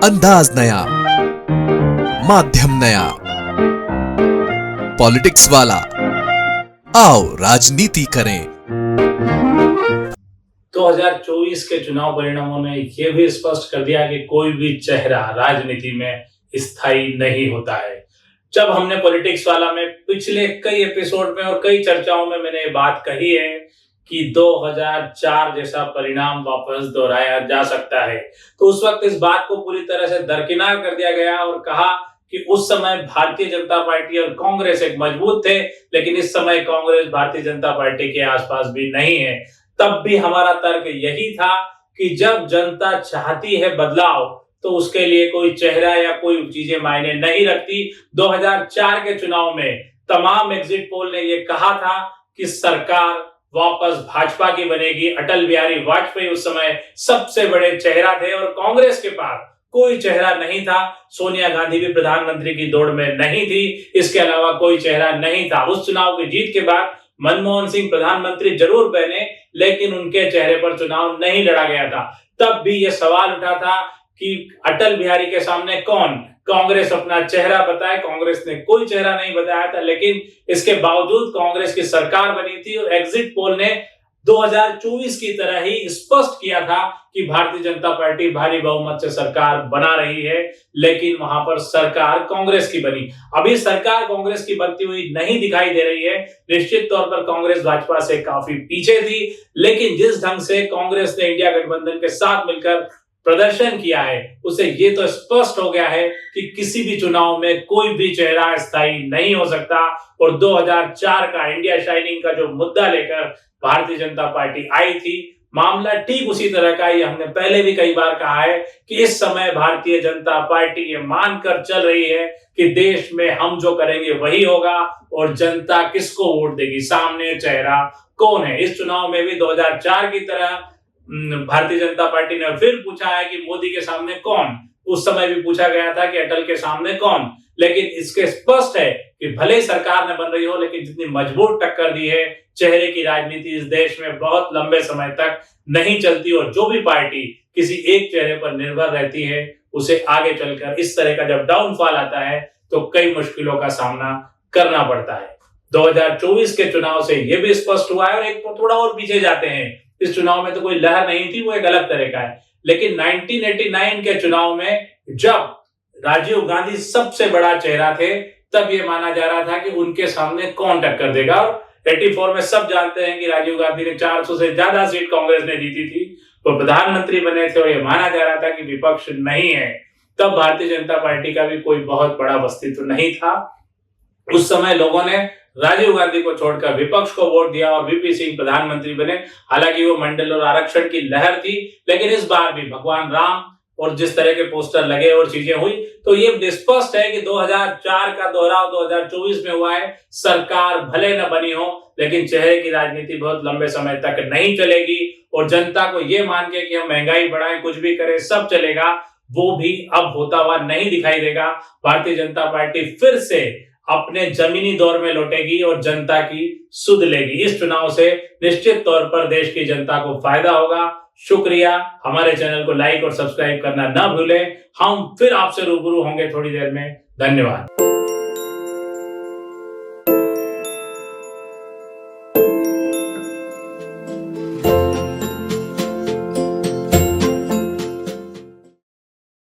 अंदाज नया, माध्यम नया, पॉलिटिक्स वाला, आओ राजनीति करें। 2024 के चुनाव परिणामों ने यह भी स्पष्ट कर दिया कि कोई भी चेहरा राजनीति में स्थायी नहीं होता है। जब हमने पॉलिटिक्स वाला में पिछले कई एपिसोड में और कई चर्चाओं में मैंने ये बात कही है कि 2004 जैसा परिणाम वापस दोहराया जा सकता है, तो उस वक्त इस बात को पूरी तरह से दरकिनार कर दिया गया और कहा कि उस समय भारतीय जनता पार्टी और कांग्रेस एक मजबूत थे, लेकिन इस समय कांग्रेस भारतीय जनता पार्टी के आसपास भी नहीं है। तब भी हमारा तर्क यही था कि जब जनता चाहती है बदलाव तो उसके लिए कोई चेहरा या कोई चीजें मायने नहीं रखती। 2004 के चुनाव में तमाम एग्जिट पोल ने यह कहा था कि सरकार वापस भाजपा की बनेगी। अटल बिहारी वाजपेयी उस समय सबसे बड़े चेहरा थे और कांग्रेस के पास कोई चेहरा नहीं था। सोनिया गांधी भी प्रधानमंत्री की दौड़ में नहीं थी, इसके अलावा कोई चेहरा नहीं था। उस चुनाव की जीत के बाद मनमोहन सिंह प्रधानमंत्री जरूर बने, लेकिन उनके चेहरे पर चुनाव नहीं लड़ा गया था। तब भी यह सवाल उठा था कि अटल बिहारी के सामने कौन कांग्रेस अपना चेहरा बताए। कांग्रेस ने कोई चेहरा नहीं बताया था, लेकिन इसके बावजूद कांग्रेस की सरकार बनी थी और एग्जिट पोल ने 2024 की तरह ही स्पष्ट किया था कि भारतीय जनता पार्टी भारी बहुमत से सरकार बना रही है, लेकिन वहां पर सरकार कांग्रेस की बनी। अभी सरकार कांग्रेस की बनती हुई नहीं दिखाई दे रही है। निश्चित तौर पर कांग्रेस भाजपा से काफी पीछे थी, लेकिन जिस ढंग से कांग्रेस ने इंडिया गठबंधन के साथ मिलकर प्रदर्शन किया है, उसे ये तो स्पष्ट हो गया है कि किसी भी चुनाव में कोई भी चेहरा स्थायी नहीं हो सकता। और 2004 का इंडिया शाइनिंग का जो मुद्दा लेकर भारतीय जनता पार्टी आई थी, मामला ठीक उसी तरह का ही हमने पहले भी कई बार कहा है कि इस समय भारतीय जनता पार्टी ये मानकर चल रही है कि देश में हम जो करेंगे वही होगा और जनता किसको वोट देगी, सामने चेहरा कौन है। इस चुनाव में भी 2004 की तरह भारतीय जनता पार्टी ने फिर पूछा है कि मोदी के सामने कौन। उस समय भी पूछा गया था कि अटल के सामने कौन, लेकिन इसके स्पष्ट है कि भले ही सरकार न बन रही हो, लेकिन जितनी मजबूत टक्कर दी है, चेहरे की राजनीति इस देश में बहुत लंबे समय तक नहीं चलती और जो भी पार्टी किसी एक चेहरे पर निर्भर रहती है, उसे आगे चलकर इस तरह का जब डाउनफॉल आता है तो कई मुश्किलों का सामना करना पड़ता है। 2024 के चुनाव से यह भी स्पष्ट हुआ है। और एक थोड़ा और पीछे जाते हैं, इस चुनाव में तो कोई लहर नहीं थी, वो एक अलग तरह का है, लेकिन 1989 के चुनाव में जब राजीव गांधी सबसे बड़ा चेहरा थे, तब ये माना जा रहा था कि उनके सामने कौन टक्कर देगा। और 84 में सब जानते हैं कि राजीव गांधी ने 400 से ज्यादा सीट कांग्रेस ने जीती थी, वो प्रधानमंत्री बने थे और ये माना जा रहा था कि विपक्ष नहीं है। तब भारतीय जनता पार्टी का भी कोई बहुत बड़ा अस्तित्व नहीं था। उस समय लोगों ने राजीव गांधी को छोड़कर विपक्ष को वोट दिया और वीपी सिंह प्रधानमंत्री बने। हालांकि वो मंडल और आरक्षण की लहर थी, लेकिन इस बार भी भगवान राम और जिस तरह के पोस्टर लगे और चीजें हुई, तो ये स्पष्ट है कि 2004 का दोहराव 2024 में हुआ है। सरकार भले न बनी हो, लेकिन चेहरे की राजनीति बहुत लंबे समय तक नहीं चलेगी और जनता को ये मान के कि हम महंगाई बढ़ाएं, कुछ भी करें, सब चलेगा, वो भी अब होता हुआ नहीं दिखाई देगा। भारतीय जनता पार्टी फिर से अपने जमीनी दौर में लौटेगी और जनता की सुध लेगी। इस चुनाव से निश्चित तौर पर देश की जनता को फायदा होगा। शुक्रिया। हमारे चैनल को लाइक और सब्सक्राइब करना ना भूलें। हम फिर आपसे रूबरू होंगे थोड़ी देर में। धन्यवाद।